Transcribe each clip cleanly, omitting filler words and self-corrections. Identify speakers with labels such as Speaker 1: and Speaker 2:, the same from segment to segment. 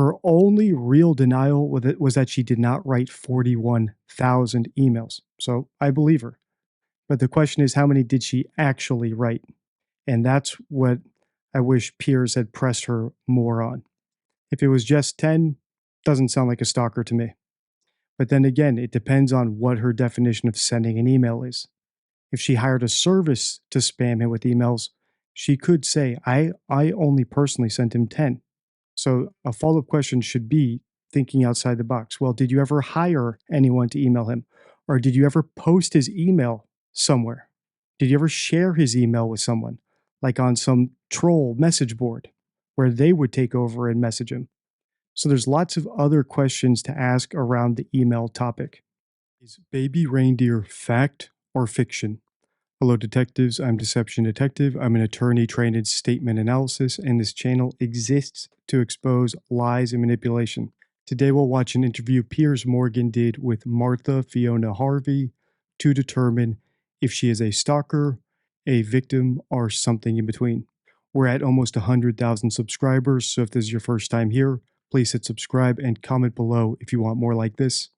Speaker 1: Her only real denial was that she did not write 41,000 emails. So I believe her. But the question is, how many did she actually write? And that's what I wish Piers had pressed her more on. If it was just 10, doesn't sound like a stalker to me. But then again, it depends on what her definition of sending an email is. If she hired a service to spam him with emails, she could say, I only personally sent him 10. So a follow-up question should be thinking outside the box. Well, did you ever hire anyone to email him? Or did you ever post his email somewhere? Did you ever share his email with someone, like on some troll message board, where they would take over and message him? So there's lots of other questions to ask around the email topic. Is baby reindeer fact or fiction? Hello, detectives. I'm Deception Detective. I'm an attorney trained in statement analysis, and this channel exists to expose lies and manipulation. Today, we'll watch an interview Piers Morgan did with Martha Fiona Harvey to determine if she is a stalker, a victim, or something in between. We're at almost 100,000 subscribers, so if this is your first time here, please hit subscribe and comment below if you want more like this.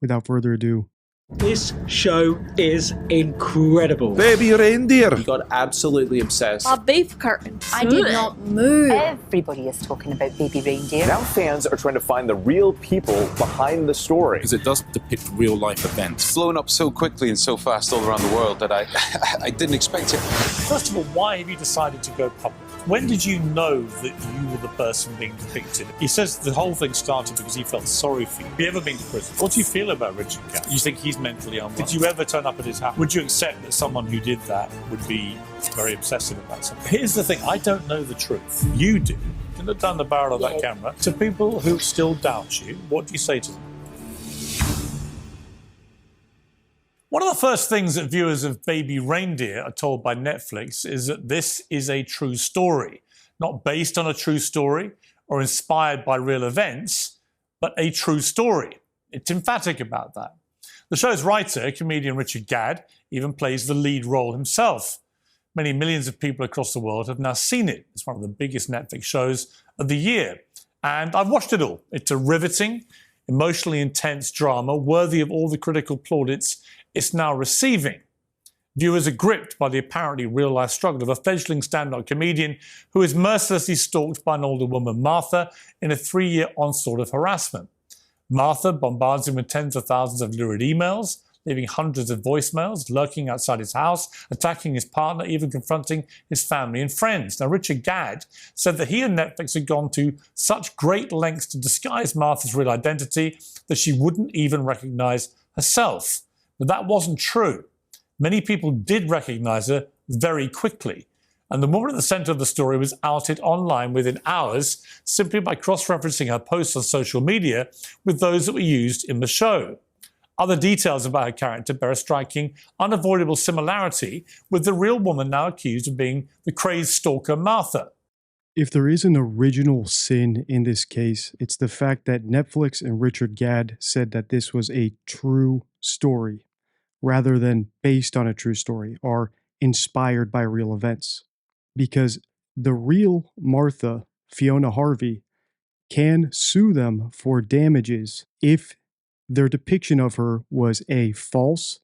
Speaker 1: Without further ado,
Speaker 2: this show is incredible.
Speaker 3: Baby reindeer.
Speaker 2: He got absolutely obsessed.
Speaker 4: A beef curtain.
Speaker 5: I did not move.
Speaker 6: Everybody is talking about baby reindeer.
Speaker 7: Now fans are trying to find the real people behind the story.
Speaker 3: Because it does depict real life events.
Speaker 8: It's blown up so quickly and so fast all around the world that I didn't expect it.
Speaker 9: First of all, why have you decided to go public? When did you know that you were the person being depicted? He says the whole thing started because he felt sorry for you. Have you ever been to prison? What do you feel about Richard Gadd? You think he's mentally unwell? Did you ever turn up at his house? Would you accept that someone who did that would be very obsessive about something? Here's the thing, I don't know the truth. You do. You look down the barrel of that camera. To people who still doubt you, what do you say to them? One of the first things that viewers of Baby Reindeer are told by Netflix is that this is a true story, not based on a true story or inspired by real events, but a true story. It's emphatic about that. The show's writer, comedian Richard Gadd, even plays the lead role himself. Many millions of people across the world have now seen it. It's one of the biggest Netflix shows of the year. And I've watched it all. It's a riveting, emotionally intense drama worthy of all the critical plaudits it's now receiving. Viewers are gripped by the apparently real-life struggle of a fledgling stand-up comedian who is mercilessly stalked by an older woman, Martha, in a 3-year onslaught of harassment. Martha bombards him with tens of thousands of lurid emails, leaving hundreds of voicemails, lurking outside his house, attacking his partner, even confronting his family and friends. Now, Richard Gadd said that he and Netflix had gone to such great lengths to disguise Martha's real identity that she wouldn't even recognize herself. But that wasn't true. Many people did recognize her very quickly. And the woman at the center of the story was outed online within hours simply by cross-referencing her posts on social media with those that were used in the show. Other details about her character bear a striking, unavoidable similarity with the real woman now accused of being the crazed stalker Martha.
Speaker 1: If there is an original sin in this case, it's the fact that Netflix and Richard Gadd said that this was a true story, rather than based on a true story or inspired by real events. Because the real Martha, Fiona Harvey, can sue them for damages if their depiction of her was A, false,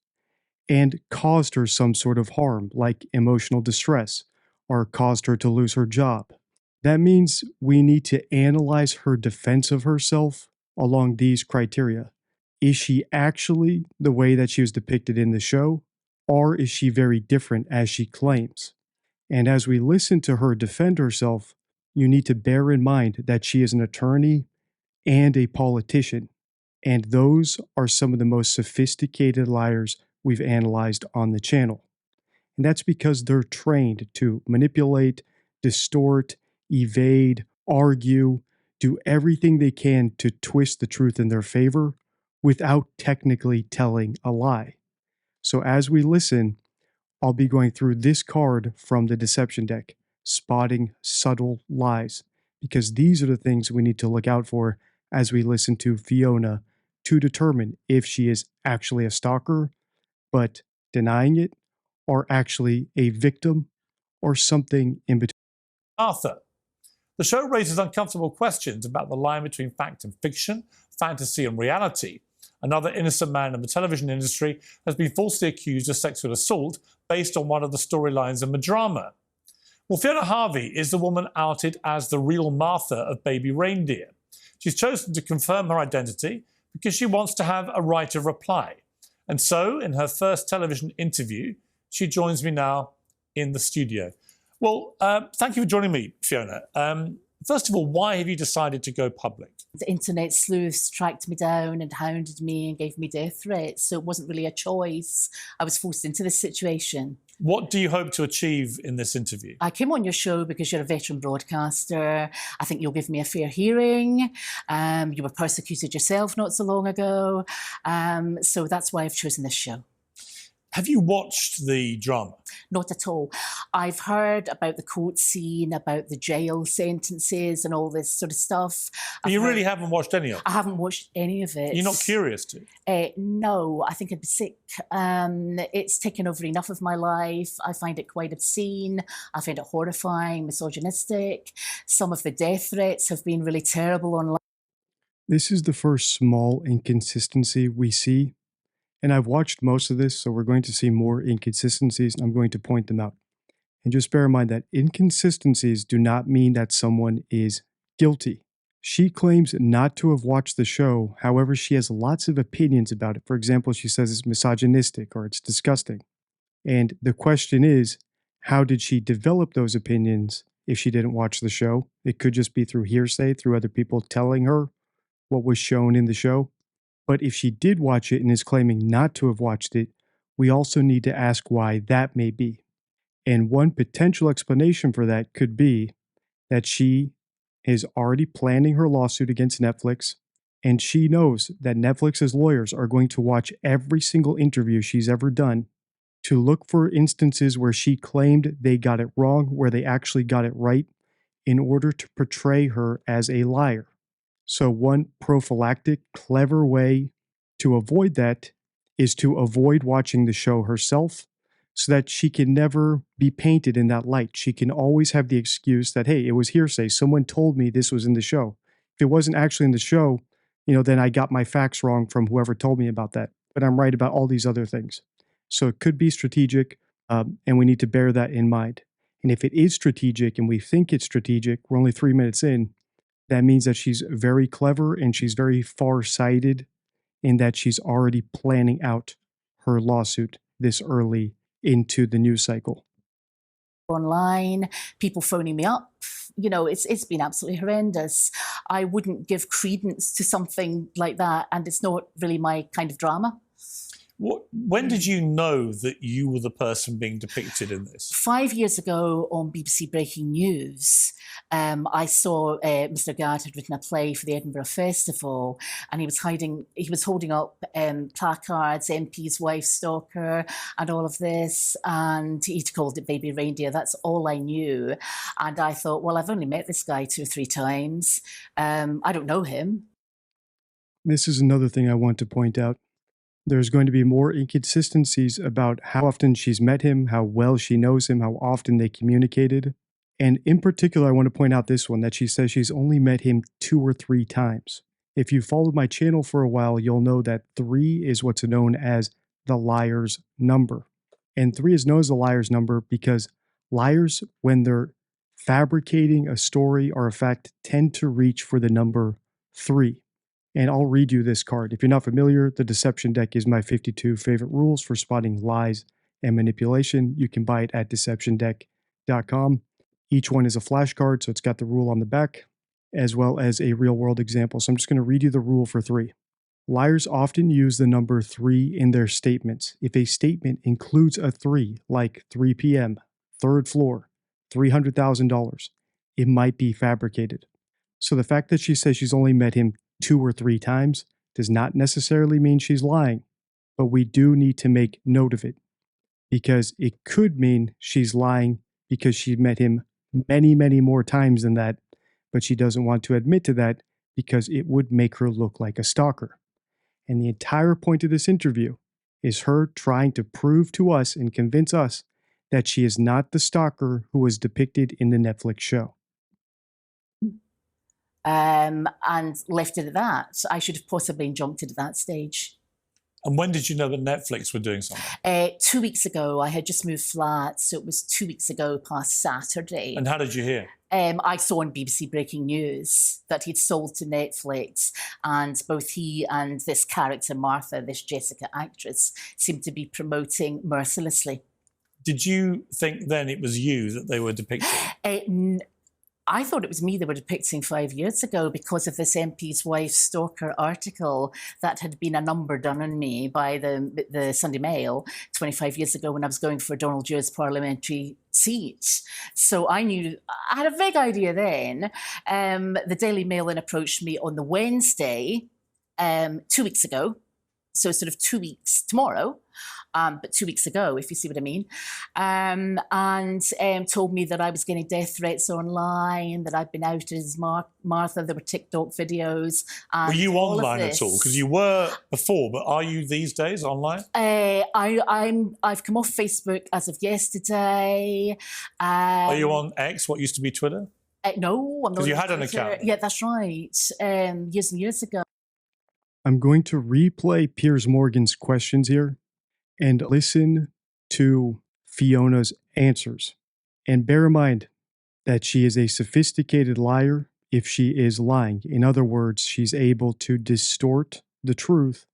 Speaker 1: and caused her some sort of harm, like emotional distress, or caused her to lose her job. That means we need to analyze her defense of herself along these criteria. Is she actually the way that she was depicted in the show, or is she very different as she claims? And as we listen to her defend herself, you need to bear in mind that she is an attorney and a politician, and those are some of the most sophisticated liars we've analyzed on the channel. And that's because they're trained to manipulate, distort, evade, argue, do everything they can to twist the truth in their favor without technically telling a lie. So as we listen, I'll be going through this card from the deception deck, spotting subtle lies, because these are the things we need to look out for as we listen to Fiona to determine if she is actually a stalker, but denying it, or actually a victim, or something in between.
Speaker 9: Martha. The show raises uncomfortable questions about the line between fact and fiction, fantasy and reality. Another innocent man in the television industry has been falsely accused of sexual assault based on one of the storylines in the drama. Well, Fiona Harvey is the woman outed as the real Martha of Baby Reindeer. She's chosen to confirm her identity because she wants to have a right of reply. And so, in her first television interview, she joins me now in the studio. Well, thank you for joining me, Fiona. First of all, why have you decided to go public?
Speaker 4: The internet sleuths tracked me down and hounded me and gave me death threats, so it wasn't really a choice. I was forced into this situation.
Speaker 9: What do you hope to achieve in this interview?
Speaker 4: I came on your show because you're a veteran broadcaster. I think you'll give me a fair hearing. You were persecuted yourself not so long ago. So that's why I've chosen this show.
Speaker 9: Have you watched the drama?
Speaker 4: Not at all. I've heard about the court scene, about the jail sentences and all this sort of stuff.
Speaker 9: But you really haven't watched any of it?
Speaker 4: I haven't watched any of it.
Speaker 9: You're not curious to?
Speaker 4: No, I think I'd be sick. It's taken over enough of my life. I find it quite obscene. I find it horrifying, misogynistic. Some of the death threats have been really terrible online.
Speaker 1: This is the first small inconsistency we see. And I've watched most of this, so we're going to see more inconsistencies, and I'm going to point them out. And just bear in mind that inconsistencies do not mean that someone is guilty. She claims not to have watched the show, however, she has lots of opinions about it. For example, she says it's misogynistic or it's disgusting. And the question is, how did she develop those opinions if she didn't watch the show? It could just be through hearsay, through other people telling her what was shown in the show. But if she did watch it and is claiming not to have watched it, we also need to ask why that may be. And one potential explanation for that could be that she is already planning her lawsuit against Netflix, and she knows that Netflix's lawyers are going to watch every single interview she's ever done to look for instances where she claimed they got it wrong, where they actually got it right, in order to portray her as a liar. So one prophylactic, clever way to avoid that is to avoid watching the show herself so that she can never be painted in that light. She can always have the excuse that, hey, it was hearsay. Someone told me this was in the show. If it wasn't actually in the show, then I got my facts wrong from whoever told me about that. But I'm right about all these other things. So it could be strategic, and we need to bear that in mind. And if it is strategic and we think it's strategic, we're only 3 minutes in, that means that she's very clever and she's very far-sighted in that she's already planning out her lawsuit this early into the news cycle.
Speaker 4: Online, people phoning me up, it's been absolutely horrendous. I wouldn't give credence to something like that, and it's not really my kind of drama.
Speaker 9: When did you know that you were the person being depicted in this? 5
Speaker 4: years ago on BBC Breaking News, I saw Mr. Gadd had written a play for the Edinburgh Festival, and he was holding up placards, MP's wife stalker, and all of this, and he'd called it Baby Reindeer. That's all I knew. And I thought, well, I've only met this guy 2 or 3 times. I don't know him.
Speaker 1: This is another thing I want to point out. There's going to be more inconsistencies about how often she's met him, how well she knows him, how often they communicated. And in particular, I want to point out this one, that she says she's only met him 2 or 3 times. If you followed my channel for a while, you'll know that 3 is what's known as the liar's number. And 3 is known as the liar's number because liars, when they're fabricating a story or a fact, tend to reach for the number 3. And I'll read you this card. If you're not familiar, the Deception Deck is my 52 favorite rules for spotting lies and manipulation. You can buy it at deceptiondeck.com. Each one is a flashcard, so it's got the rule on the back, as well as a real-world example. So I'm just going to read you the rule for 3. Liars often use the number 3 in their statements. If a statement includes a 3, like 3 p.m., 3rd floor, $300,000, it might be fabricated. So the fact that she says she's only met him 2 or 3 times does not necessarily mean she's lying, but we do need to make note of it because it could mean she's lying because she met him many, many more times than that, but she doesn't want to admit to that because it would make her look like a stalker. And the entire point of this interview is her trying to prove to us and convince us that she is not the stalker who was depicted in the Netflix show.
Speaker 4: and left it at that. I should have possibly jumped it at that stage.
Speaker 9: And when did you know that Netflix were doing something?
Speaker 4: 2 weeks ago. I had just moved flat, so it was 2 weeks ago past Saturday.
Speaker 9: And how did you hear?
Speaker 4: I saw on BBC Breaking News that he'd sold to Netflix, and both he and this character, Martha, this Jessica actress, seemed to be promoting mercilessly.
Speaker 9: Did you think then it was you that they were depicting?
Speaker 4: I thought it was me they were depicting 5 years ago because of this MP's wife stalker article that had been a number done on me by the Sunday Mail 25 years ago when I was going for Donald Du's parliamentary seat. So I knew, I had a vague idea then. The Daily Mail then approached me on the Wednesday, 2 weeks ago. So sort of 2 weeks tomorrow, but 2 weeks ago, if you see what I mean, and told me that I was getting death threats online, that I'd been outed as Martha, there were TikTok videos.
Speaker 9: Were you online at all? Because you were before, but are you these days online?
Speaker 4: I've come off Facebook as of yesterday.
Speaker 9: Are you on X, what used to be Twitter?
Speaker 4: No, I'm not.
Speaker 9: Because you had an account.
Speaker 4: Yeah, that's right. Years and years ago.
Speaker 1: I'm going to replay Piers Morgan's questions here and listen to Fiona's answers. And bear in mind that she is a sophisticated liar if she is lying. In other words, she's able to distort the truth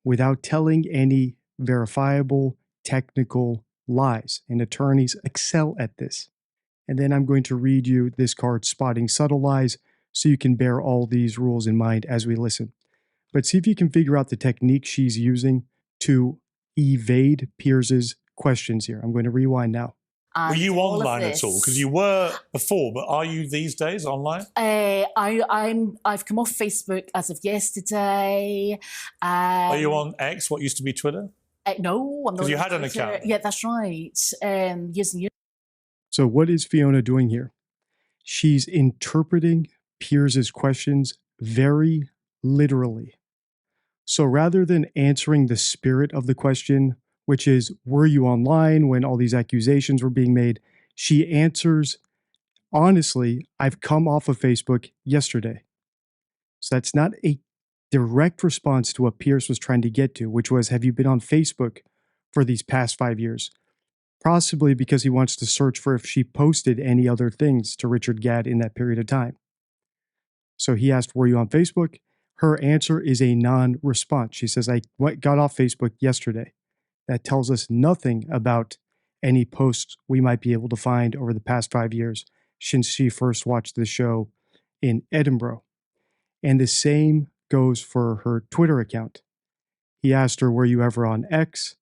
Speaker 1: without telling any verifiable technical lies. And attorneys excel at this. And then I'm going to read you this card, Spotting Subtle Lies, so you can bear all these rules in mind as we listen. But see if you can figure out the technique she's using to evade Piers's questions here. I'm going to rewind now.
Speaker 9: Were you online at all? Because you were before, but are you these days online?
Speaker 4: I've come off Facebook as of yesterday.
Speaker 9: Are you on X, what used to be Twitter?
Speaker 4: No, I'm not.
Speaker 9: Because you had an account.
Speaker 4: Yeah, that's right. Years and years.
Speaker 1: So what is Fiona doing here? She's interpreting Piers's questions very literally. So rather than answering the spirit of the question, which is, were you online when all these accusations were being made? She answers, honestly, I've come off of Facebook yesterday. So that's not a direct response to what Piers was trying to get to, which was, have you been on Facebook for these past 5 years? Possibly because he wants to search for if she posted any other things to Richard Gadd in that period of time. So he asked, were you on Facebook? Her answer is a non-response. She says, I got off Facebook yesterday. That tells us nothing about any posts we might be able to find over the past 5 years since she first watched the show in Edinburgh. And the same goes for her Twitter account. He asked her, were you ever on X?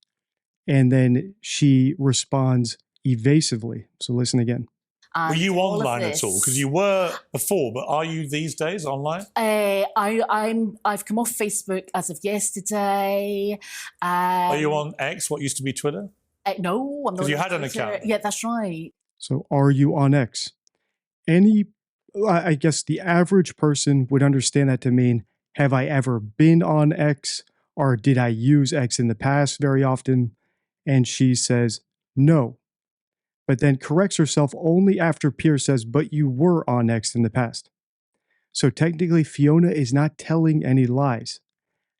Speaker 1: And then she responds evasively. So listen again.
Speaker 9: Were you online at all? Because you were before, but are you these days online?
Speaker 4: I've come off Facebook as of yesterday.
Speaker 9: Are you on X, what used to be Twitter?
Speaker 4: No, I'm not.
Speaker 9: Because you had an account.
Speaker 4: Yeah, that's right.
Speaker 1: So are you on X? I guess the average person would understand that to mean, have I ever been on X? Or did I use X in the past very often? And she says, no. But then corrects herself only after Piers says, but you were on X in the past. So technically, Fiona is not telling any lies.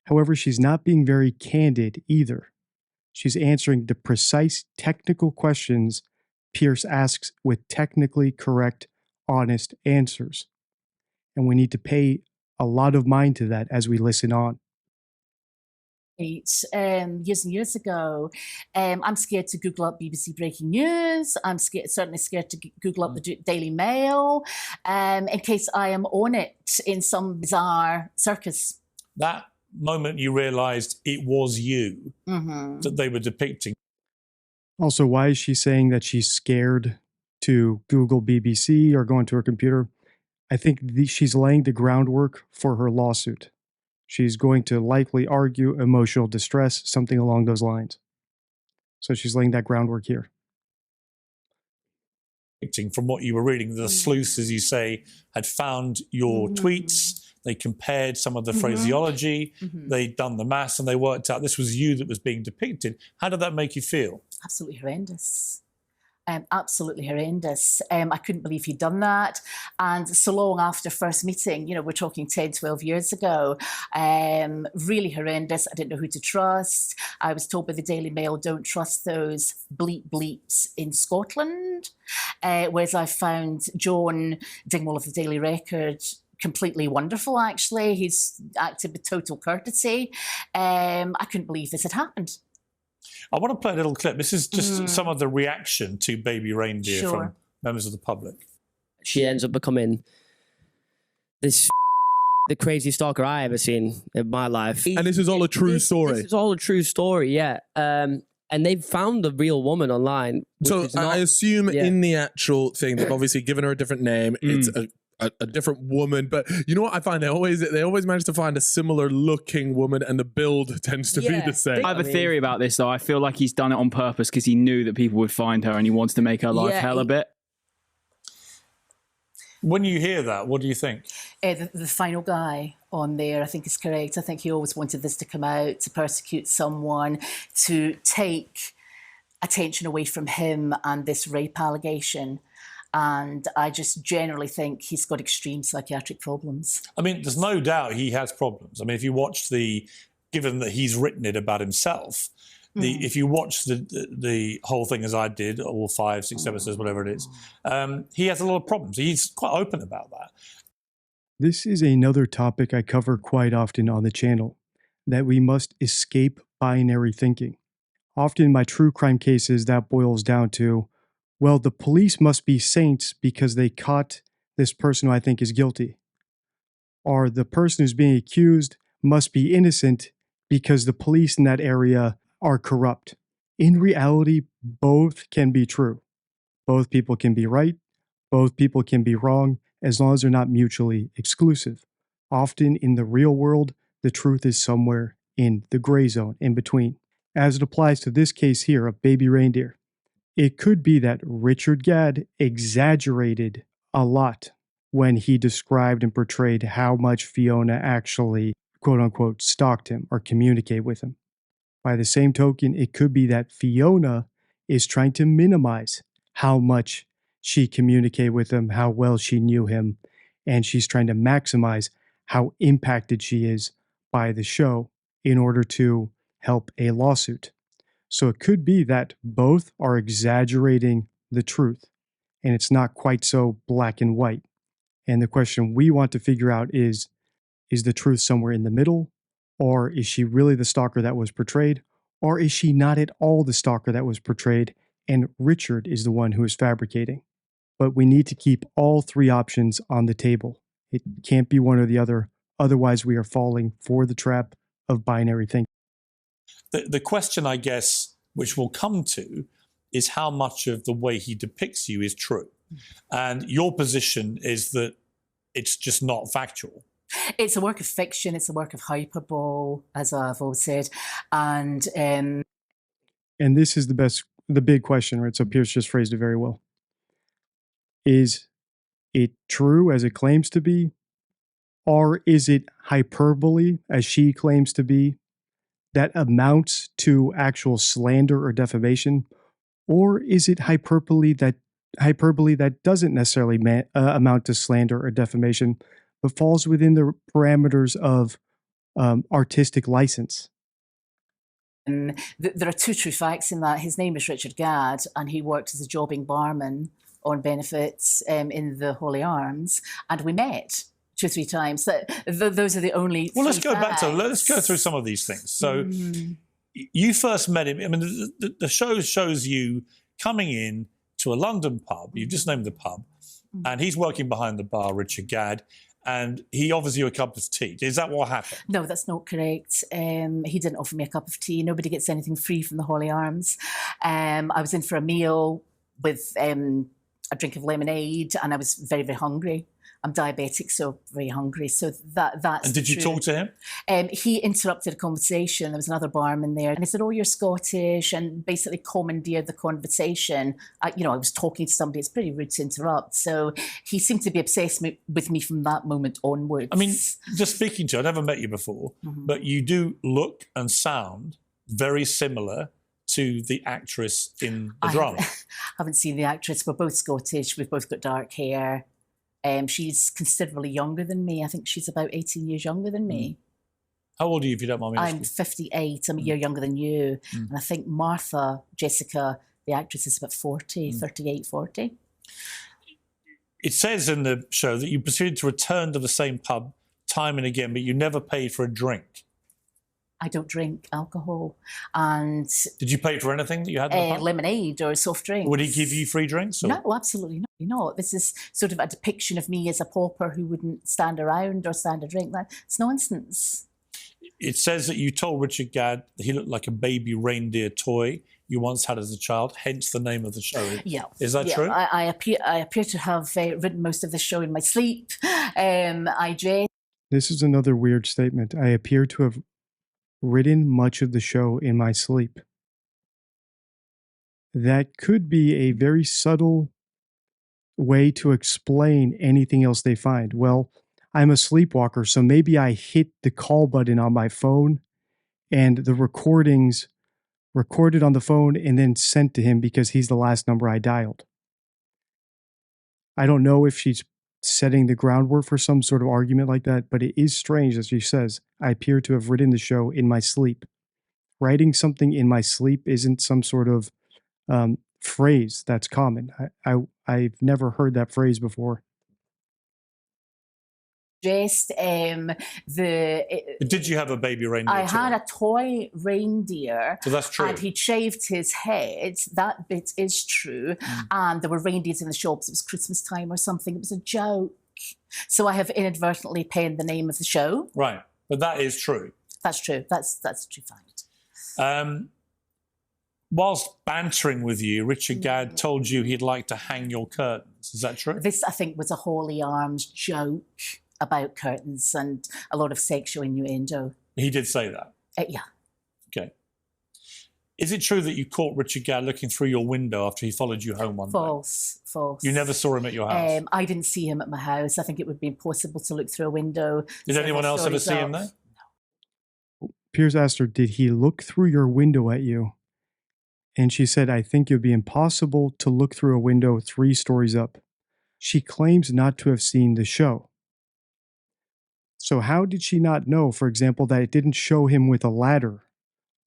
Speaker 1: However, she's not being very candid either. She's answering the precise technical questions Piers asks with technically correct, honest answers. And we need to pay a lot of mind to that as we listen on.
Speaker 4: Years and years ago, I'm scared to Google up BBC Breaking News. I'm certainly scared to Google up the Daily Mail in case I am on it in some bizarre circus.
Speaker 9: That moment you realised it was you that they were depicting.
Speaker 1: Also, why is she saying that she's scared to Google BBC or go into her computer? I think she's laying the groundwork for her lawsuit. She's going to likely argue emotional distress, something along those lines. So she's laying that groundwork here.
Speaker 9: From what you were reading, the sleuths, as you say, had found your tweets. They compared some of the phraseology. They'd done the maths and they worked out this was you that was being depicted. How did that make you feel?
Speaker 4: Absolutely horrendous. Absolutely horrendous. I couldn't believe he'd done that. And so long after first meeting, we're talking 10, 12 years ago, really horrendous. I didn't know who to trust. I was told by the Daily Mail, don't trust those bleeps in Scotland. Whereas I found John Dingwall of the Daily Record completely wonderful, actually. He's acted with total courtesy. I couldn't believe this had happened.
Speaker 9: I want to play a little clip. This is just some of the reaction to Baby Reindeer from members of the public.
Speaker 5: She ends up becoming the craziest stalker I ever seen in my life.
Speaker 10: And this is all a true story.
Speaker 5: This is all a true story, yeah. And they've found the real woman online.
Speaker 10: So I assume in the actual thing, they've obviously given her a different name. It's a different woman, but you know what I find? They always manage to find a similar looking woman, and the build tends to be the same.
Speaker 11: I have a theory about this, though. I feel like he's done it on purpose because he knew that people would find her, and he wants to make her life hell a bit.
Speaker 9: When you hear that, what do you think?
Speaker 4: The final guy on there, I think, is correct. I think he always wanted this to come out, to persecute someone, to take attention away from him and this rape allegation. And I just generally think he's got extreme psychiatric problems.
Speaker 9: I mean, there's no doubt he has problems. I mean, if you watch given that he's written it about himself, if you watch the whole thing as I did, all 5, 6 episodes, whatever it is, he has a lot of problems. He's quite open about that.
Speaker 1: This is another topic I cover quite often on the channel, that we must escape binary thinking. Often in my true crime cases, that boils down to, well, the police must be saints because they caught this person who I think is guilty. Or the person who's being accused must be innocent because the police in that area are corrupt. In reality, both can be true. Both people can be right. Both people can be wrong, as long as they're not mutually exclusive. Often in the real world, the truth is somewhere in the gray zone, in between. As it applies to this case here of Baby Reindeer, it could be that Richard Gadd exaggerated a lot when he described and portrayed how much Fiona actually, quote unquote, stalked him or communicated with him. By the same token, it could be that Fiona is trying to minimize how much she communicated with him, how well she knew him, and she's trying to maximize how impacted she is by the show in order to help a lawsuit. So it could be that both are exaggerating the truth, and it's not quite so black and white. And the question we want to figure out is the truth somewhere in the middle? Or is she really the stalker that was portrayed? Or is she not at all the stalker that was portrayed, and Richard is the one who is fabricating? But we need to keep all 3 options on the table. It can't be one or the other. Otherwise, we are falling for the trap of binary thinking.
Speaker 9: The question, I guess, which we'll come to, is how much of the way he depicts you is true. And your position is that it's just not factual.
Speaker 4: It's a work of fiction. It's a work of hyperbole, as I've always said. And
Speaker 1: this is the big question, right? So Pierce just phrased it very well. Is it true as it claims to be? Or is it hyperbole, as she claims to be, that amounts to actual slander or defamation? Or is it hyperbole that doesn't necessarily amount to slander or defamation, but falls within the parameters of artistic license?
Speaker 4: There are 2 true facts in that. His name is Richard Gadd, and he worked as a jobbing barman on benefits in the Holy Arms, and we met 2 or 3 times. Those are the only.
Speaker 9: Well, let's go through some of these things. So you first met him. I mean, the show shows you coming in to a London pub. You've just named the pub, and he's working behind the bar, Richard Gadd, and he offers you a cup of tea. Is that what happened?
Speaker 4: No, that's not correct. He didn't offer me a cup of tea. Nobody gets anything free from the Holy Arms. I was in for a meal with a drink of lemonade, and I was very, very hungry. I'm diabetic, so very hungry. So that's.
Speaker 9: And did you talk to him?
Speaker 4: He interrupted a conversation. There was another barman there, and he said, "Oh, you're Scottish," and basically commandeered the conversation. I was talking to somebody. It's pretty rude to interrupt. So he seemed to be obsessed with me from that moment onwards.
Speaker 9: I mean, just speaking to you, I've never met you before, but you do look and sound very similar to the actress in the
Speaker 4: I
Speaker 9: drama?
Speaker 4: haven't seen the actress. We're both Scottish. We've both got dark hair. She's considerably younger than me. I think she's about 18 years younger than me.
Speaker 9: How old are you, if you don't mind me asking?
Speaker 4: I'm 58. I'm a year younger than you. And I think Martha, Jessica, the actress, is about 40, 38, 40.
Speaker 9: It says in the show that you proceeded to return to the same pub time and again, but you never paid for a drink.
Speaker 4: I don't drink alcohol. And
Speaker 9: did you pay for anything that you had in the pub?
Speaker 4: Lemonade or soft drinks.
Speaker 9: Would he give you free drinks? Or?
Speaker 4: No, absolutely not. This is sort of a depiction of me as a pauper who wouldn't stand around or stand a drink. It's nonsense.
Speaker 9: It says that you told Richard Gadd that he looked like a baby reindeer toy you once had as a child, hence the name of the show.
Speaker 4: Yeah.
Speaker 9: Is that true?
Speaker 4: I appear to have written most of the show in my sleep. I dress.
Speaker 1: This is another weird statement. I appear to have written much of the show in my sleep. That could be a very subtle way to explain anything else they find. Well, I'm a sleepwalker, so maybe I hit the call button on my phone and the recordings recorded on the phone and then sent to him because he's the last number I dialed. I don't know if she's setting the groundwork for some sort of argument like that, but it is strange that she says, I appear to have written the show in my sleep. Writing something in my sleep isn't some sort of phrase that's common. I've never heard that phrase before.
Speaker 4: Did
Speaker 9: you have a baby reindeer?
Speaker 4: I had a toy reindeer.
Speaker 9: So that's true.
Speaker 4: And he shaved his head. That bit is true. And there were reindeers in the shops. It was Christmas time or something. It was a joke. So I have inadvertently penned the name of the show.
Speaker 9: Right. But that is true.
Speaker 4: That's true. That's a true fact.
Speaker 9: Whilst bantering with you, Richard Gadd told you he'd like to hang your curtains. Is that true?
Speaker 4: This, I think, was a holy arms joke about curtains and a lot of sexual innuendo.
Speaker 9: He did say that?
Speaker 4: Yeah.
Speaker 9: Okay. Is it true that you caught Richard Gadd looking through your window after he followed you home one day?
Speaker 4: False.
Speaker 9: You never saw him at your house?
Speaker 4: I didn't see him at my house. I think it would be impossible to look through a window.
Speaker 9: Did anyone else ever see him there?
Speaker 1: No. Piers asked her, did he look through your window at you? And she said, I think it would be impossible to look through a window 3 stories up. She claims not to have seen the show. So how did she not know, for example, that it didn't show him with a ladder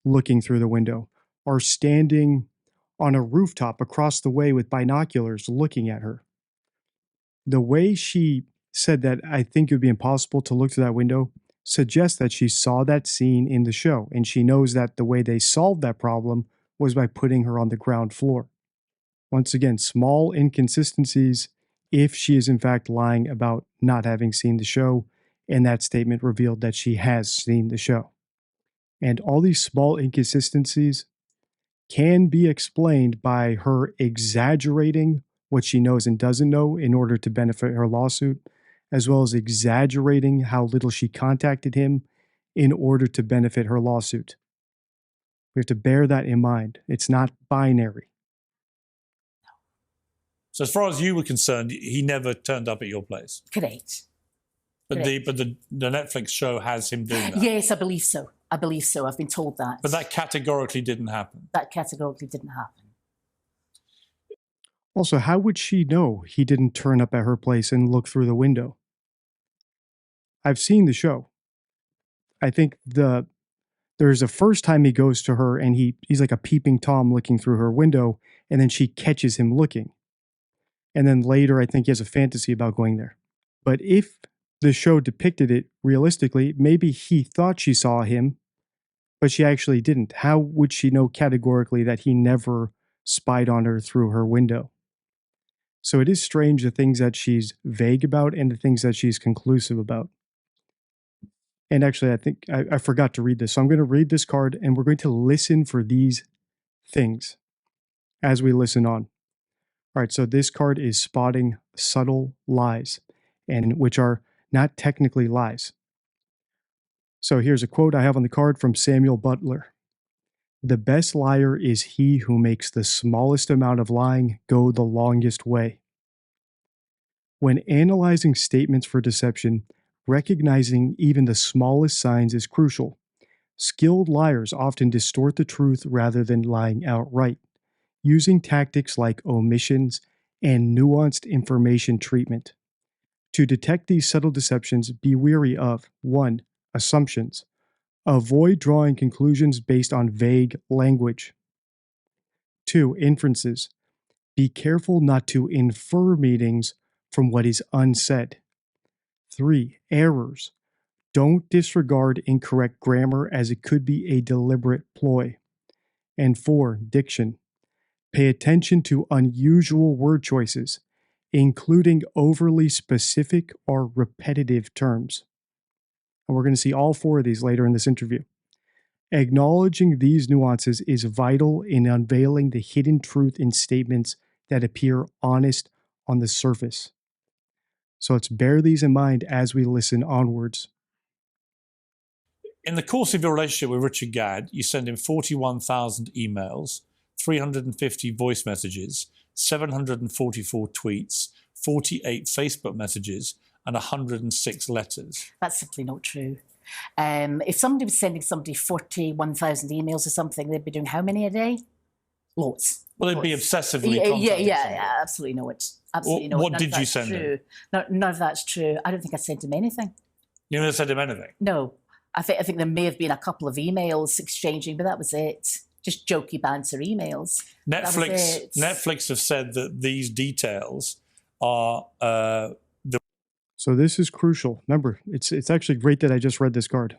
Speaker 1: looking through the window or standing on a rooftop across the way with binoculars looking at her? The way she said that I think it would be impossible to look through that window suggests that she saw that scene in the show, and she knows that the way they solved that problem was by putting her on the ground floor. Once again, small inconsistencies if she is in fact lying about not having seen the show, and that statement revealed that she has seen the show. And all these small inconsistencies can be explained by her exaggerating what she knows and doesn't know in order to benefit her lawsuit, as well as exaggerating how little she contacted him in order to benefit her lawsuit. We have to bear that in mind. It's not binary.
Speaker 9: So as far as you were concerned, he never turned up at your place?
Speaker 4: Correct.
Speaker 9: But the Netflix show has him doing that?
Speaker 4: Yes, I believe so. I've been told that.
Speaker 9: But that categorically didn't happen?
Speaker 4: That categorically didn't happen.
Speaker 1: Also, how would she know he didn't turn up at her place and look through the window? I've seen the show. I think there's a first time he goes to her and he's like a peeping Tom looking through her window, and then she catches him looking. And then later, I think he has a fantasy about going there. But if the show depicted it realistically, maybe he thought she saw him, but she actually didn't. How would she know categorically that he never spied on her through her window? So it is strange the things that she's vague about and the things that she's conclusive about. And actually, I think I forgot to read this. So I'm going to read this card and we're going to listen for these things as we listen on. All right, so this card is spotting subtle lies, and which are not technically lies. So here's a quote I have on the card from Samuel Butler. The best liar is he who makes the smallest amount of lying go the longest way. When analyzing statements for deception, recognizing even the smallest signs is crucial. Skilled liars often distort the truth rather than lying outright, using tactics like omissions and nuanced information treatment. To detect these subtle deceptions, be wary of 1. Assumptions. Avoid drawing conclusions based on vague language. 2. Inferences. Be careful not to infer meanings from what is unsaid. 3. Errors. Don't disregard incorrect grammar as it could be a deliberate ploy. And 4. Diction. Pay attention to unusual word choices, including overly specific or repetitive terms. And we're going to see all 4 of these later in this interview. Acknowledging these nuances is vital in unveiling the hidden truth in statements that appear honest on the surface. So let's bear these in mind as we listen onwards.
Speaker 9: In the course of your relationship with Richard Gadd, you send him 41,000 emails, 350 voice messages, 744 tweets, 48 Facebook messages, and 106 letters.
Speaker 4: That's simply not true. If somebody was sending somebody 41,000 emails or something, they'd be doing how many a day? Lots.
Speaker 9: Well, they'd be obsessively contacting
Speaker 4: yeah, absolutely not. Absolutely not.
Speaker 9: What did you send him?
Speaker 4: None of that's true. I don't think I sent him anything.
Speaker 9: You never sent him anything?
Speaker 4: No. I think there may have been a couple of emails exchanging, but that was it. Just jokey banter emails.
Speaker 9: Netflix have said that these details are
Speaker 1: So this is crucial. Remember, it's actually great that I just read this card.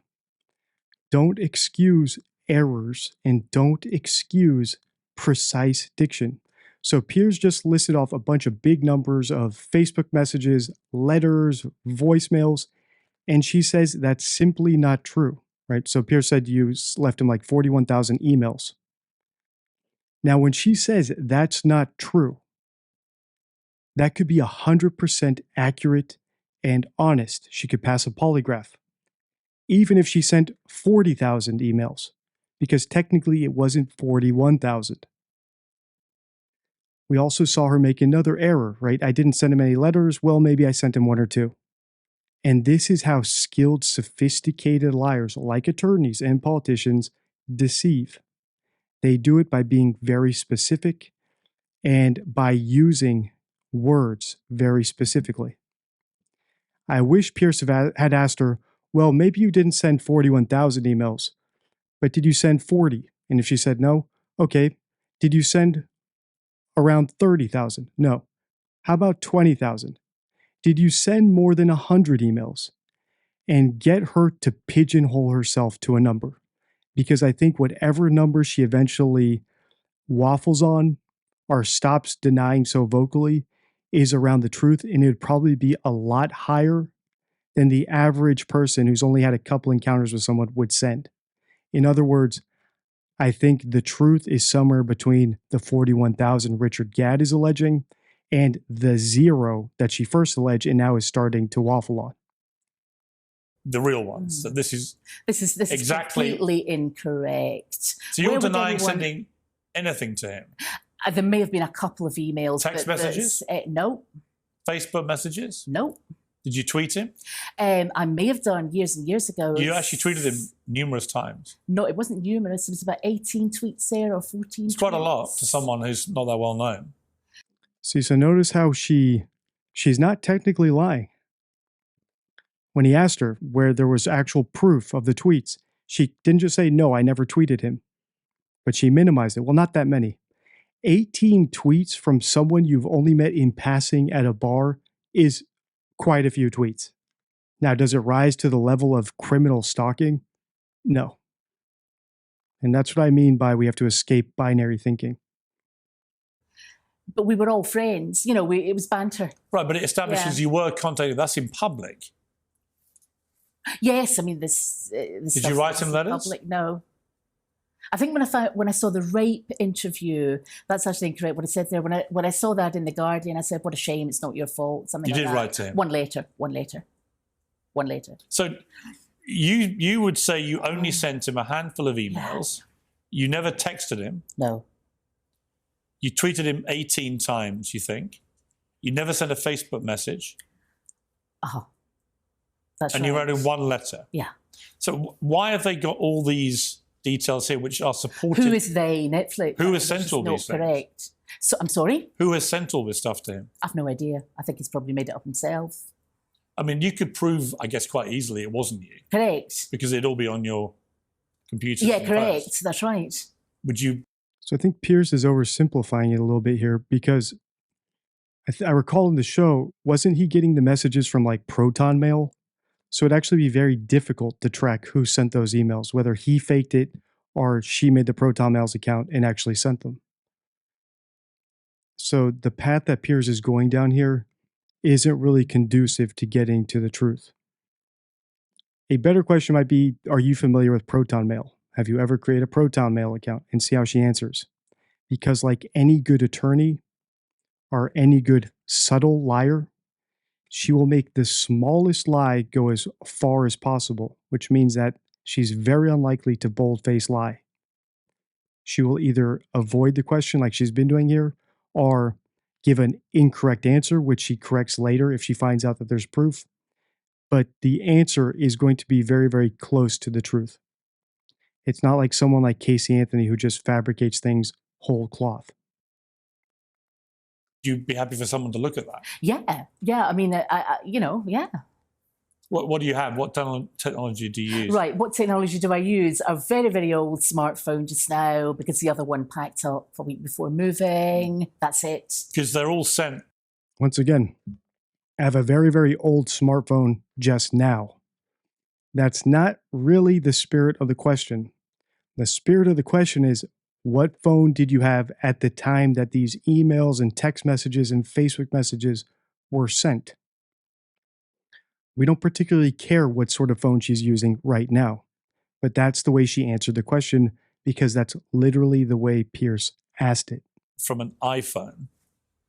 Speaker 1: Don't excuse errors and don't excuse precise diction. So Piers just listed off a bunch of big numbers of Facebook messages, letters, voicemails, and she says that's simply not true, right? So Piers said you left him like 41,000 emails. Now, when she says that's not true, that could be 100% accurate and honest. She could pass a polygraph, even if she sent 40,000 emails, because technically it wasn't 41,000. We also saw her make another error, right? I didn't send him any letters. Well, maybe I sent him 1 or 2. And this is how skilled, sophisticated liars like attorneys and politicians deceive. They do it by being very specific and by using words very specifically. I wish Pierce had asked her, well, maybe you didn't send 41,000 emails, but did you send 40? And if she said no, okay, did you send around 30,000? No. How about 20,000? Did you send more than 100 emails? And get her to pigeonhole herself to a number. Because I think whatever number she eventually waffles on or stops denying so vocally is around the truth, and it would probably be a lot higher than the average person who's only had a couple encounters with someone would send. In other words, I think the truth is somewhere between the 41,000 Richard Gadd is alleging and the 0 that she first alleged and now is starting to waffle on.
Speaker 9: The real ones. So this is exactly
Speaker 4: completely incorrect.
Speaker 9: So you're denying sending anything to him?
Speaker 4: There may have been a couple of emails.
Speaker 9: Text messages?
Speaker 4: No.
Speaker 9: Facebook messages?
Speaker 4: No.
Speaker 9: Did you tweet him?
Speaker 4: I may have done years and years ago.
Speaker 9: You actually tweeted him numerous times.
Speaker 4: No, it wasn't numerous. It was about 18 tweets there or 14
Speaker 9: It's quite a lot to someone who's not that well known.
Speaker 1: See, so notice how she's not technically lying. When he asked her where there was actual proof of the tweets, she didn't just say, no, I never tweeted him, but she minimized it. Well, not that many. 18 tweets from someone you've only met in passing at a bar is quite a few tweets. Now, does it rise to the level of criminal stalking? No. And that's what I mean by we have to escape binary thinking.
Speaker 4: But we were all friends. You know, it was banter.
Speaker 9: Right, but it establishes you were contacted. That's in public.
Speaker 4: Yes, I mean, this
Speaker 9: Did you write him letters?
Speaker 4: Public, no. I think when I saw the rape interview, that's actually incorrect. What I said there, when I saw that in The Guardian, I said, what a shame, it's not your fault. Something
Speaker 9: you
Speaker 4: like
Speaker 9: did
Speaker 4: that.
Speaker 9: write to him?
Speaker 4: One later.
Speaker 9: So you would say you only sent him a handful of emails. Yeah. You never texted him.
Speaker 4: No.
Speaker 9: You tweeted him 18 times, you think. You never sent a Facebook message.
Speaker 4: Uh-huh. That's
Speaker 9: and
Speaker 4: right.
Speaker 9: you wrote in one letter.
Speaker 4: Yeah.
Speaker 9: So why have they got all these details here which are supported?
Speaker 4: Who is they? Netflix.
Speaker 9: Who has sent all these things?
Speaker 4: Correct. So I'm sorry?
Speaker 9: Who has sent all this stuff to him?
Speaker 4: I've no idea. I think he's probably made it up himself.
Speaker 9: I mean, you could prove, I guess, quite easily it wasn't you.
Speaker 4: Correct.
Speaker 9: Because it'd all be on your computer.
Speaker 4: Yeah, correct. That's right.
Speaker 9: Would you?
Speaker 1: So I think Pierce is oversimplifying it a little bit here because I recall in the show, wasn't he getting the messages from like Proton Mail? So it'd actually be very difficult to track who sent those emails, whether he faked it or she made the Proton Mail's account and actually sent them. So the path that Pierce is going down here isn't really conducive to getting to the truth. A better question might be, are you familiar with Proton Mail? Have you ever created a Proton Mail account? And see how she answers. Because like any good attorney or any good subtle liar, she will make the smallest lie go as far as possible, which means that she's very unlikely to bold-face lie. She will either avoid the question like she's been doing here, or give an incorrect answer, which she corrects later if she finds out that there's proof. But the answer is going to be very, very close to the truth. It's not like someone like Casey Anthony who just fabricates things whole cloth.
Speaker 9: You'd be happy for someone to look at that?
Speaker 4: Yeah. Yeah. I mean, yeah.
Speaker 9: What do you have? What technology do you use?
Speaker 4: Right. What technology do I use? A very, very old smartphone just now because the other one packed up a week before moving. That's it.
Speaker 9: Because they're all sent.
Speaker 1: Once again, I have a very, very old smartphone just now. That's not really the spirit of the question. The spirit of the question is, what phone did you have at the time that these emails and text messages and Facebook messages were sent? We don't particularly care what sort of phone she's using right now, but that's the way she answered the question because that's literally the way Pierce asked it.
Speaker 9: From an iPhone.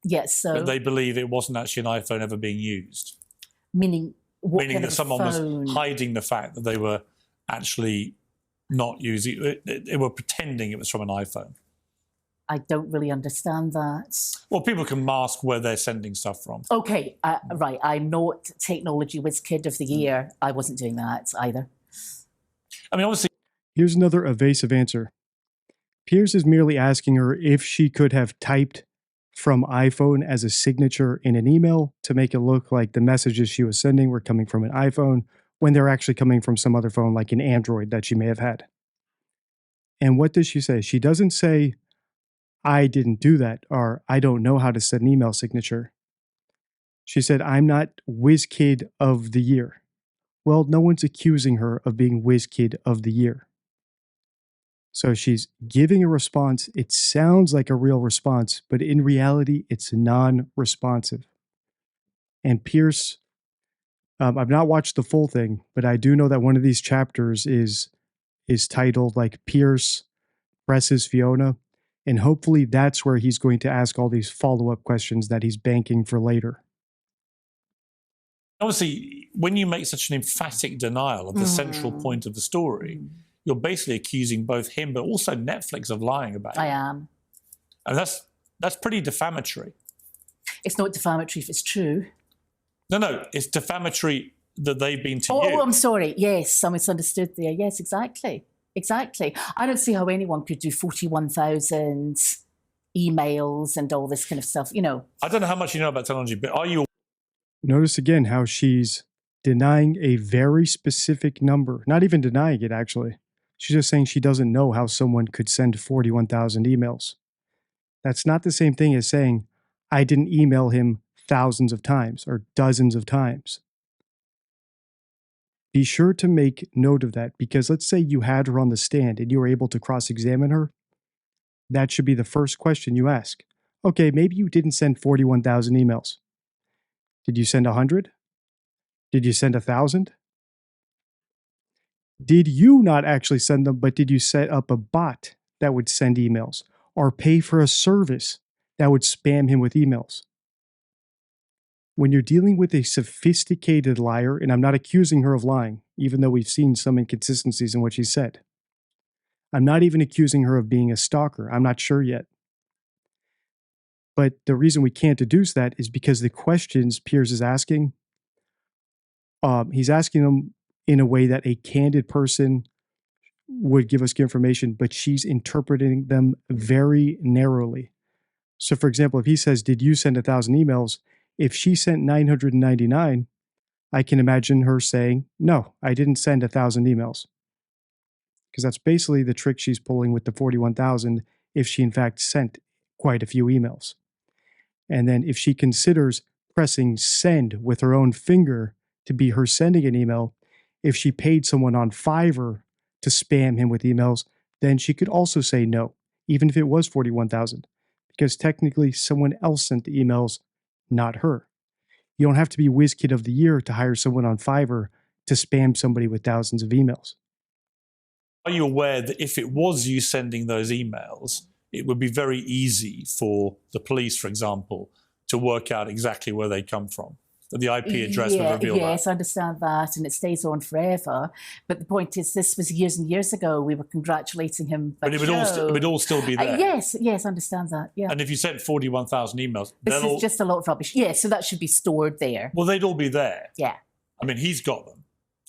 Speaker 4: Yes. So
Speaker 9: But they believe it wasn't actually an iPhone ever being used.
Speaker 4: meaning what
Speaker 9: Meaning
Speaker 4: kind
Speaker 9: that
Speaker 4: of
Speaker 9: someone
Speaker 4: phone?
Speaker 9: was hiding the fact that they were actually not using it. They were pretending it was from an iPhone.
Speaker 4: I don't really understand that.
Speaker 9: Well, people can mask where they're sending stuff from.
Speaker 4: Okay, right. I'm not Technology Whiz Kid of the Year. I wasn't doing that either.
Speaker 9: I mean, obviously.
Speaker 1: Here's another evasive answer. Pierce is merely asking her if she could have typed from iPhone as a signature in an email to make it look like the messages she was sending were coming from an iPhone when they're actually coming from some other phone like an Android that she may have had. And what does she say? She doesn't say, I didn't do that, or I don't know how to set an email signature. She said, I'm not WizKid of the year. Well, no one's accusing her of being WizKid of the year. So she's giving a response. It sounds like a real response, but in reality, it's non-responsive. And Pierce, I've not watched the full thing, but I do know that one of these chapters is titled like Pierce presses Fiona. And hopefully that's where he's going to ask all these follow-up questions that he's banking for later.
Speaker 9: Obviously, when you make such an emphatic denial of the central point of the story, you're basically accusing both him but also Netflix of lying about it.
Speaker 4: I am.
Speaker 9: And that's pretty defamatory.
Speaker 4: It's not defamatory if it's true.
Speaker 9: No, it's defamatory that they've been to you.
Speaker 4: Oh, I'm sorry. Yes, I misunderstood there. Yes, exactly. Exactly. I don't see how anyone could do 41,000 emails and all this kind of stuff,
Speaker 9: I don't know how much you know about technology, but are you...
Speaker 1: Notice again how she's denying a very specific number. Not even denying it, actually. She's just saying she doesn't know how someone could send 41,000 emails. That's not the same thing as saying, I didn't email him thousands of times or dozens of times. Be sure to make note of that because let's say you had her on the stand and you were able to cross-examine her. That should be the first question you ask. Okay, maybe you didn't send 41,000 emails. Did you send 100? Did you send 1,000? Did you not actually send them, but did you set up a bot that would send emails or pay for a service that would spam him with emails? When you're dealing with a sophisticated liar, and I'm not accusing her of lying, even though we've seen some inconsistencies in what she said. I'm not even accusing her of being a stalker. I'm not sure yet. But the reason we can't deduce that is because the questions Pierce is asking He's asking them in a way that a candid person would give us information, but she's interpreting them very narrowly. So, for example, if he says, "Did you send 1,000 emails?" If she sent 999, I can imagine her saying, "No, I didn't send 1,000 emails." Because that's basically the trick she's pulling with the 41,000 if she in fact sent quite a few emails. And then if she considers pressing send with her own finger to be her sending an email, if she paid someone on Fiverr to spam him with emails, then she could also say no, even if it was 41,000, because technically someone else sent the emails, not her. You don't have to be WizKid of the Year to hire someone on Fiverr to spam somebody with thousands of emails.
Speaker 9: Are you aware that if it was you sending those emails, it would be very easy for the police, for example, to work out exactly where they come from? That the IP address would reveal that.
Speaker 4: Yes, I understand that, and it stays on forever. But the point is, this was years and years ago. We were congratulating him.
Speaker 9: But it would all still be there.
Speaker 4: Yes, I understand that. Yeah.
Speaker 9: And if you sent 41,000 emails,
Speaker 4: this is just a lot of rubbish. Yeah, so that should be stored there.
Speaker 9: Well, they'd all be there.
Speaker 4: Yeah.
Speaker 9: I mean, he's got them.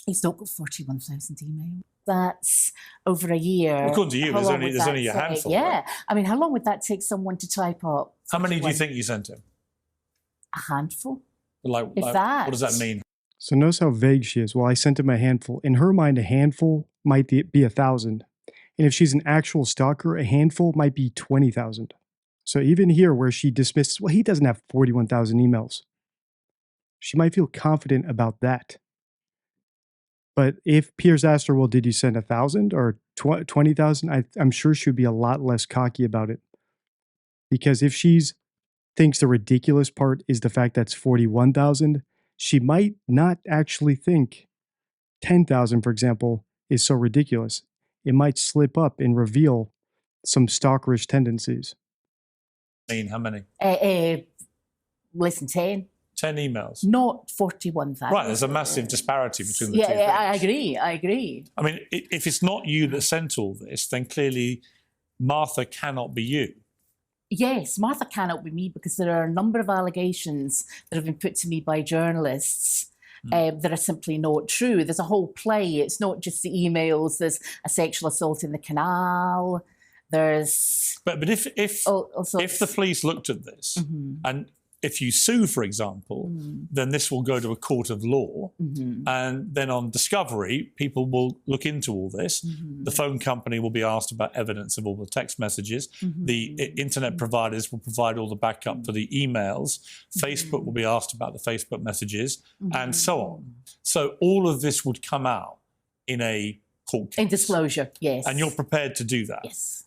Speaker 4: He's not got 41,000 emails. That's over a year.
Speaker 9: Well, according to you, there's only a handful.
Speaker 4: Yeah.
Speaker 9: Right?
Speaker 4: I mean, how long would that take someone to type up?
Speaker 9: How many do you think you sent him?
Speaker 4: A handful.
Speaker 9: What does that mean?
Speaker 1: So notice how vague she is. Well, I sent him a handful. In her mind, a handful might be 1,000. And if she's an actual stalker, a handful might be 20,000. So even here where she dismisses, well, he doesn't have 41,000 emails. She might feel confident about that. But if Piers asked her, well, did you send 1,000 or 20,000? I'm sure she'd be a lot less cocky about it. Because if she's thinks the ridiculous part is the fact that's 41,000, she might not actually think 10,000, for example, is so ridiculous. It might slip up and reveal some stalkerish tendencies.
Speaker 9: How many?
Speaker 4: Less than 10.
Speaker 9: 10 emails.
Speaker 4: Not 41,000.
Speaker 9: Right, there's a massive disparity between the two things.
Speaker 4: Yeah, I agree.
Speaker 9: I mean, if it's not you that sent all this, then clearly Martha cannot be you.
Speaker 4: Yes, Martha cannot be me because there are a number of allegations that have been put to me by journalists that are simply not true. There's a whole play. It's not just the emails. There's a sexual assault in the canal. There's...
Speaker 9: But if the police looked at this and if you sue, for example, then this will go to a court of law. And then on discovery, people will look into all this. The phone company will be asked about evidence of all the text messages. The internet providers will provide all the backup for the emails. Facebook will be asked about the Facebook messages and so on. So all of this would come out in a court case.
Speaker 4: In disclosure, yes.
Speaker 9: And you're prepared to do that?
Speaker 4: Yes.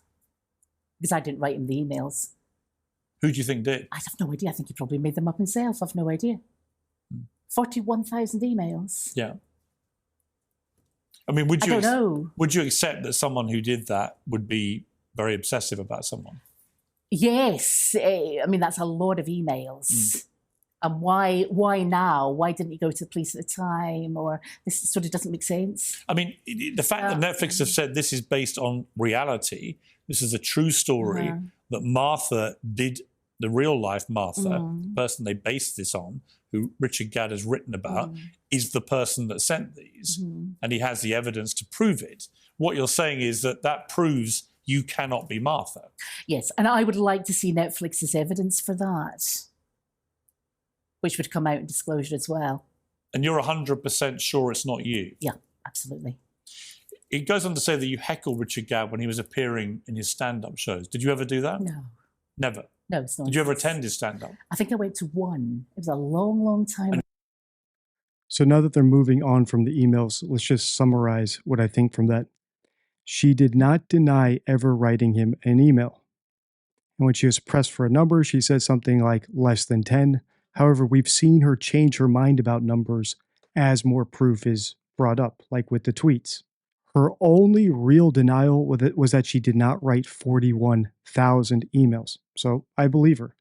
Speaker 4: Because I didn't write him the emails.
Speaker 9: Who do you think did?
Speaker 4: I have no idea. I think he probably made them up himself. I've no idea. 41,000 emails.
Speaker 9: Yeah. I mean,
Speaker 4: I don't know.
Speaker 9: Would you accept that someone who did that would be very obsessive about someone?
Speaker 4: Yes. I mean, that's a lot of emails. And why now? Why didn't you go to the police at the time? Or this sort of doesn't make sense.
Speaker 9: I mean, the fact that Netflix have said this is based on reality, this is a true story, that Martha did, the real life Martha, the person they based this on, who Richard Gadd has written about, is the person that sent these. And he has the evidence to prove it. What you're saying is that proves you cannot be Martha.
Speaker 4: Yes, and I would like to see Netflix's evidence for that, which would come out in disclosure as well.
Speaker 9: And you're 100% sure it's not you?
Speaker 4: Yeah, absolutely.
Speaker 9: It goes on to say that you heckled Richard Gadd when he was appearing in his stand-up shows. Did you ever do that?
Speaker 4: No.
Speaker 9: Never?
Speaker 4: No, it's not.
Speaker 9: Did you ever attend his stand-up?
Speaker 4: I think I went to one. It was a long, long time ago.
Speaker 1: So now that they're moving on from the emails, let's just summarize what I think from that. She did not deny ever writing him an email. And when she was pressed for a number, she said something like less than 10. However, we've seen her change her mind about numbers as more proof is brought up, like with the tweets. Her only real denial was that she did not write 41,000 emails. So I believe her.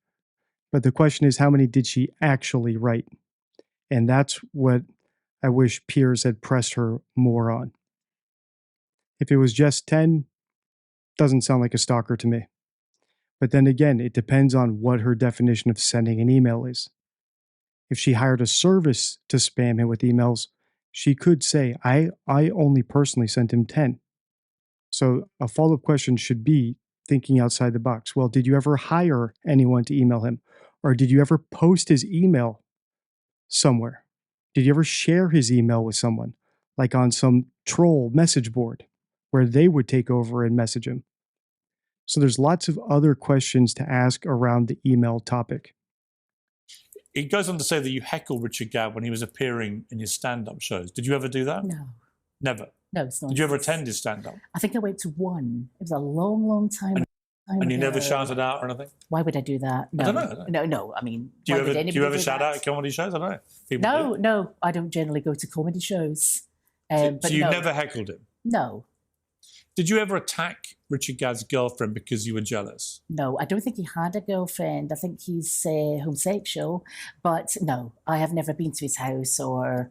Speaker 1: But the question is, how many did she actually write? And that's what I wish Piers had pressed her more on. If it was just 10, doesn't sound like a stalker to me. But then again, it depends on what her definition of sending an email is. If she hired a service to spam him with emails, she could say, I only personally sent him 10. So a follow-up question should be thinking outside the box. Well, did you ever hire anyone to email him? Or did you ever post his email somewhere? Did you ever share his email with someone, like on some troll message board where they would take over and message him? So there's lots of other questions to ask around the email topic.
Speaker 9: It goes on to say that you heckled Richard Gadd when he was appearing in his stand-up shows. Did you ever do that?
Speaker 4: No.
Speaker 9: Never?
Speaker 4: No, it's not.
Speaker 9: Did you ever attend his stand-up?
Speaker 4: I think I went to one. It was a long, long time
Speaker 9: And you
Speaker 4: ago.
Speaker 9: never shouted out or anything?
Speaker 4: Why would I do that? No.
Speaker 9: I don't know.
Speaker 4: No. I mean,
Speaker 9: Do
Speaker 4: why
Speaker 9: you
Speaker 4: would
Speaker 9: ever,
Speaker 4: anybody do
Speaker 9: shout
Speaker 4: that?
Speaker 9: out at comedy shows? I don't know. People do.
Speaker 4: No, I don't generally go to comedy shows.
Speaker 9: So
Speaker 4: But
Speaker 9: you
Speaker 4: no.
Speaker 9: never heckled him?
Speaker 4: No.
Speaker 9: Did you ever attack Richard Gadd's girlfriend because you were jealous?
Speaker 4: No, I don't think he had a girlfriend. I think he's homosexual. But no, I have never been to his house or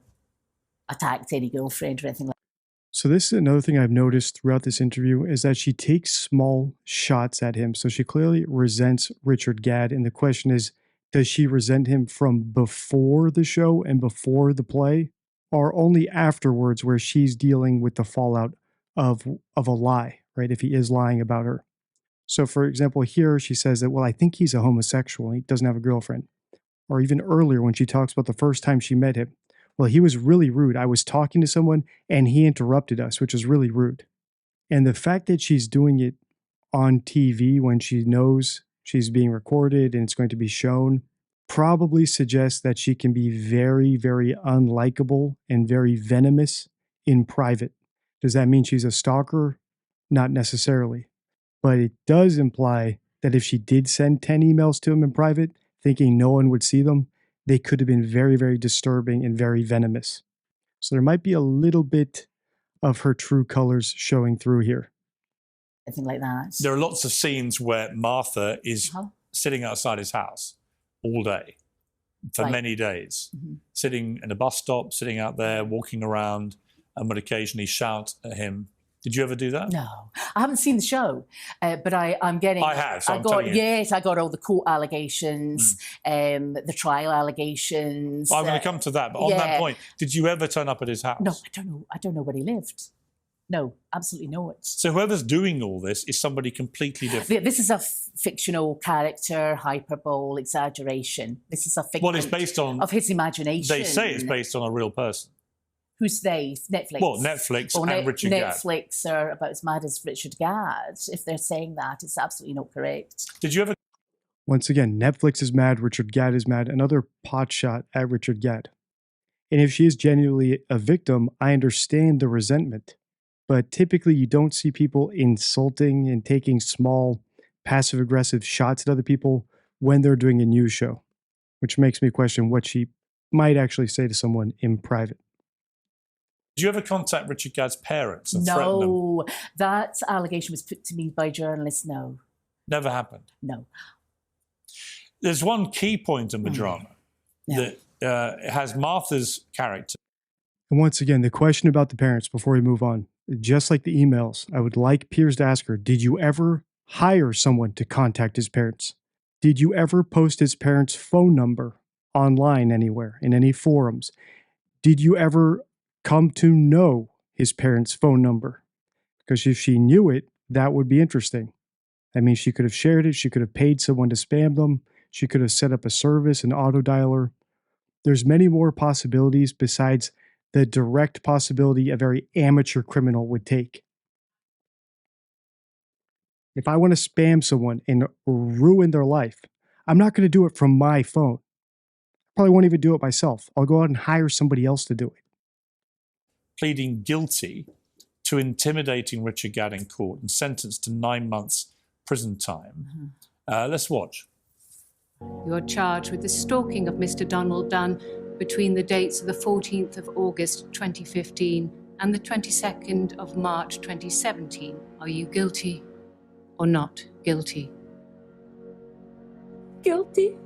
Speaker 4: attacked any girlfriend or anything like that.
Speaker 1: So this is another thing I've noticed throughout this interview is that she takes small shots at him. So she clearly resents Richard Gadd. And the question is, does she resent him from before the show and before the play, or only afterwards where she's dealing with the fallout of a lie, right? If he is lying about her. So for example, here she says that, well, I think he's a homosexual and he doesn't have a girlfriend. Or even earlier when she talks about the first time she met him. Well, he was really rude. I was talking to someone and he interrupted us, which is really rude. And the fact that she's doing it on TV when she knows she's being recorded and it's going to be shown probably suggests that she can be very, very unlikable and very venomous in private. Does that mean she's a stalker? Not necessarily. But it does imply that if she did send 10 emails to him in private, thinking no one would see them, they could have been very, very disturbing and very venomous. So there might be a little bit of her true colors showing through here.
Speaker 4: Anything like that.
Speaker 9: There are lots of scenes where Martha is sitting outside his house all day for many days, sitting in a bus stop, sitting out there, walking around, and would occasionally shout at him. Did you ever do that?
Speaker 4: No, I haven't seen the show, but I'm getting.
Speaker 9: I have. So I'm telling you.
Speaker 4: Yes, I got all the court allegations, the trial allegations.
Speaker 9: I'm going to come to that, but on that point, did you ever turn up at his house?
Speaker 4: No, I don't know. I don't know where he lived. No, absolutely not.
Speaker 9: So whoever's doing all this is somebody completely different.
Speaker 4: This is a fictional character, hyperbole, exaggeration. This is a fiction.
Speaker 9: Well, it's based on
Speaker 4: of his imagination.
Speaker 9: They say it's based on a real person.
Speaker 4: Who's they? Netflix.
Speaker 9: Well, Netflix and Richard Gadd.
Speaker 4: Netflix are about as mad as Richard Gadd. If they're saying that, it's absolutely not correct.
Speaker 9: Did you ever?
Speaker 1: Once again, Netflix is mad, Richard Gadd is mad, another pot shot at Richard Gadd. And if she is genuinely a victim, I understand the resentment. But typically you don't see people insulting and taking small passive-aggressive shots at other people when they're doing a news show, which makes me question what she might actually say to someone in private.
Speaker 9: Did you ever contact Richard Gadd's parents and threaten them?
Speaker 4: No, that allegation was put to me by journalists. No.
Speaker 9: Never happened?
Speaker 4: No.
Speaker 9: There's one key point in the drama that has Martha's character.
Speaker 1: And once again, the question about the parents before we move on, just like the emails, I would like Piers to ask her, did you ever hire someone to contact his parents? Did you ever post his parents' phone number online anywhere, in any forums? Did you ever come to know his parents' phone number? Because if she knew it, that would be interesting. I mean, she could have shared it. She could have paid someone to spam them. She could have set up a service, an auto dialer. There's many more possibilities besides the direct possibility a very amateur criminal would take. If I want to spam someone and ruin their life, I'm not going to do it from my phone. I probably won't even do it myself. I'll go out and hire somebody else to do it.
Speaker 9: Pleading guilty to intimidating Richard Gadd in court and sentenced to 9 months prison time. Let's watch.
Speaker 12: You're charged with the stalking of Mr. Donald Dunn between the dates of the 14th of August 2015 and the 22nd of March 2017. Are you guilty or not guilty?
Speaker 13: Guilty.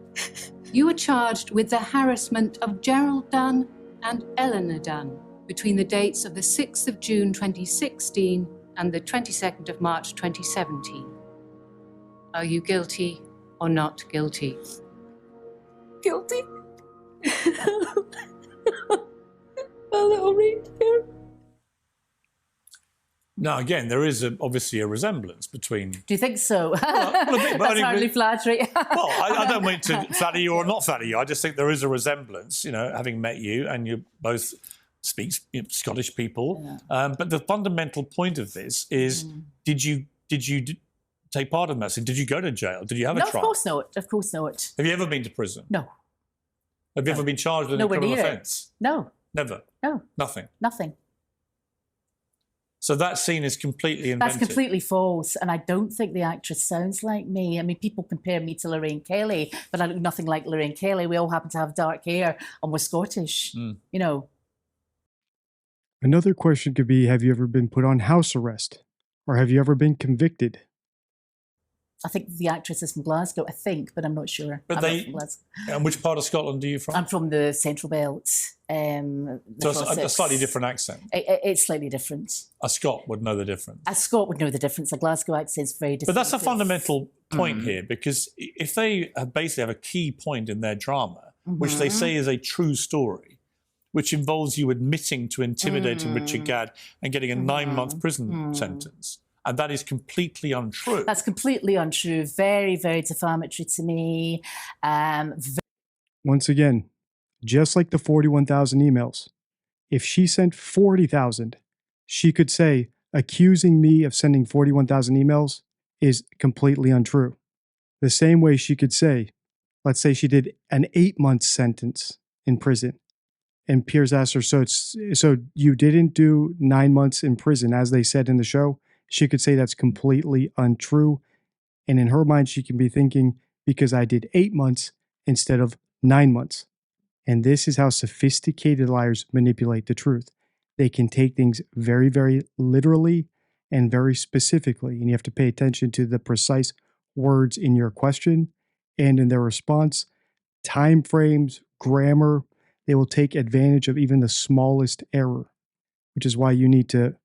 Speaker 12: You are charged with the harassment of Gerald Dunn and Eleanor Dunn between the dates of the 6th of June 2016 and the 22nd of March 2017. Are you guilty or not guilty?
Speaker 13: Guilty.
Speaker 4: My little reindeer.
Speaker 9: Now, again, there is obviously a resemblance between.
Speaker 4: Do you think so?
Speaker 9: Well, a bit, but
Speaker 4: That's hardly flattery.
Speaker 9: Well, I don't mean to flatter you or not flatter you. I just think there is a resemblance, having met you, and you both speak Scottish people.
Speaker 4: Yeah.
Speaker 9: But the fundamental point of this is, did you take part in that? So did you go to jail? Did you have a trial?
Speaker 4: Of course not. Of course not.
Speaker 9: Have you ever been to prison?
Speaker 4: No.
Speaker 9: Have you ever been charged with a
Speaker 4: Nowhere
Speaker 9: criminal
Speaker 4: near it.
Speaker 9: offence?
Speaker 4: No.
Speaker 9: Never?
Speaker 4: No.
Speaker 9: Nothing?
Speaker 4: Nothing.
Speaker 9: So that scene is completely invented.
Speaker 4: That's completely false, and I don't think the actress sounds like me. I mean, people compare me to Lorraine Kelly, but I look nothing like Lorraine Kelly. We all happen to have dark hair, and we're Scottish,
Speaker 1: Another question could be, have you ever been put on house arrest? Or have you ever been convicted?
Speaker 4: I think the actress is from Glasgow, I think, but I'm not sure.
Speaker 9: But
Speaker 4: I'm not from Glasgow.
Speaker 9: And which part of Scotland are you from?
Speaker 4: I'm from the Central Belt.
Speaker 9: So a slightly different accent.
Speaker 4: It's slightly different.
Speaker 9: A Scot would know the difference.
Speaker 4: A Scot would know the difference. A Glasgow accent's very different.
Speaker 9: But that's a fundamental point here, because if they basically have a key point in their drama, which they say is a true story, which involves you admitting to intimidating Richard Gadd and getting a 9-month prison sentence, and that is completely untrue.
Speaker 4: That's completely untrue. Very, very defamatory to me.
Speaker 1: Once again, just like the 41,000 emails, if she sent 40,000, she could say, accusing me of sending 41,000 emails is completely untrue. The same way she could say, let's say she did an 8-month sentence in prison, and Piers asked her, so you didn't do 9 months in prison, as they said in the show? She could say that's completely untrue. And in her mind, she can be thinking, because I did 8 months instead of 9 months. And this is how sophisticated liars manipulate the truth. They can take things very, very literally and very specifically. And you have to pay attention to the precise words in your question and in their response, time frames, grammar. They will take advantage of even the smallest error, which is why you need to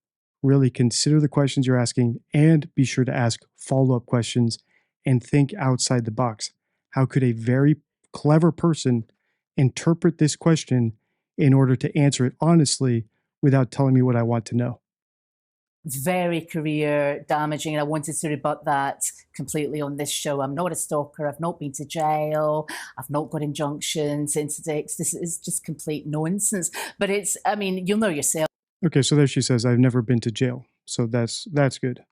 Speaker 1: really consider the questions you're asking and be sure to ask follow-up questions and think outside the box. How could a very clever person interpret this question in order to answer it honestly without telling me what I want to know?
Speaker 4: Very career damaging, and I wanted to rebut that completely on this show. I'm not a stalker. I've not been to jail. I've not got injunctions, interdicts. This is just complete nonsense. But you'll know yourself.
Speaker 1: Okay, so there she says, I've never been to jail. So that's good.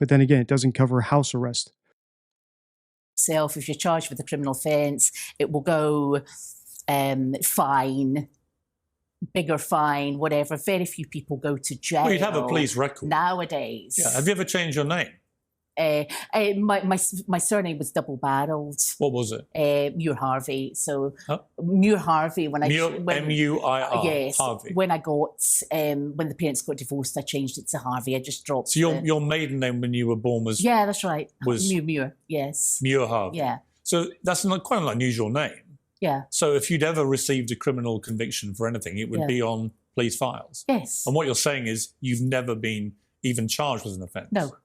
Speaker 1: But then again, it doesn't cover house arrest.
Speaker 4: If you're charged with a criminal offence, it will go fine, bigger fine, whatever. Very few people go to jail.
Speaker 9: Well, you'd have a police record
Speaker 4: nowadays.
Speaker 9: Yeah. Have you ever changed your name?
Speaker 4: My surname was double-barreled.
Speaker 9: What was it?
Speaker 4: Muir Harvey. So Muir Harvey.
Speaker 9: M-U-I-R.
Speaker 4: Yes.
Speaker 9: Harvey.
Speaker 4: When the parents got divorced, I changed it to Harvey. I just dropped.
Speaker 9: So your maiden name when you were born was?
Speaker 4: Yeah, that's right.
Speaker 9: Was
Speaker 4: Muir. Yes.
Speaker 9: Muir Harvey.
Speaker 4: Yeah.
Speaker 9: So that's quite an unusual name.
Speaker 4: Yeah.
Speaker 9: So if you'd ever received a criminal conviction for anything, it would be on police files.
Speaker 4: Yes.
Speaker 9: And what you're saying is you've never been even charged with an offence.
Speaker 4: No.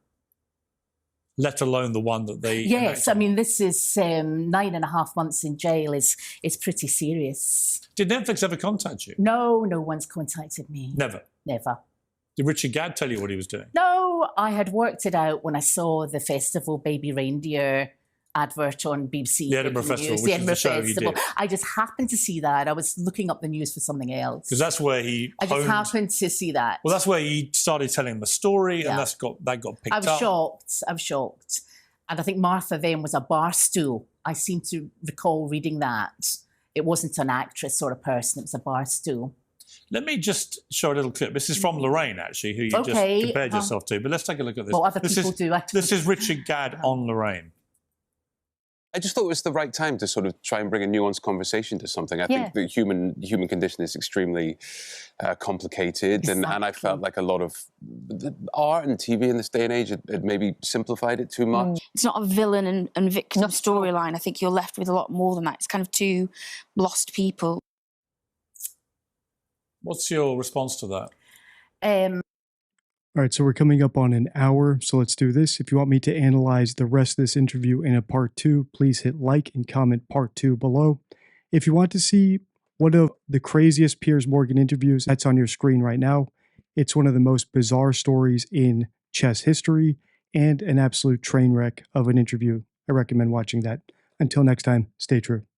Speaker 9: Let alone the one that they...
Speaker 4: Yes, I mean, this is 9.5 months in jail is pretty serious.
Speaker 9: Did Netflix ever contact you?
Speaker 4: No, no one's contacted me.
Speaker 9: Never?
Speaker 4: Never.
Speaker 9: Did Richard Gadd tell you what he was doing?
Speaker 4: No, I had worked it out when I saw the festival Baby Reindeer advert on BBC.
Speaker 9: The Edinburgh Festival, which is the show you did.
Speaker 4: I just happened to see that. I was looking up the news for something else.
Speaker 9: Because that's where
Speaker 4: I just happened to see that.
Speaker 9: Well, that's where he started telling the story, and that got picked up.
Speaker 4: I'm shocked. And I think Martha then was a bar stool. I seem to recall reading that. It wasn't an actress or a person, it was a bar stool.
Speaker 9: Let me just show a little clip. This is from Lorraine, actually, who you just compared yourself to. But let's take a look at this.
Speaker 4: Well, other people do.
Speaker 9: This is Richard Gadd on Lorraine.
Speaker 8: I just thought it was the right time to sort of try and bring a nuanced conversation to something. I think the human condition is extremely complicated, and I felt like a lot of art and TV in this day and age had maybe simplified it too much.
Speaker 13: It's not a villain and victim storyline. I think you're left with a lot more than that. It's kind of two lost people.
Speaker 9: What's your response to that?
Speaker 1: All right, so we're coming up on an hour, so let's do this. If you want me to analyze the rest of this interview in a part 2, please hit like and comment part 2 below. If you want to see One of the craziest Piers Morgan interviews that's on your screen right now. It's one of the most bizarre stories in chess history and an absolute train wreck of an interview. I recommend watching that. Until next time, stay true.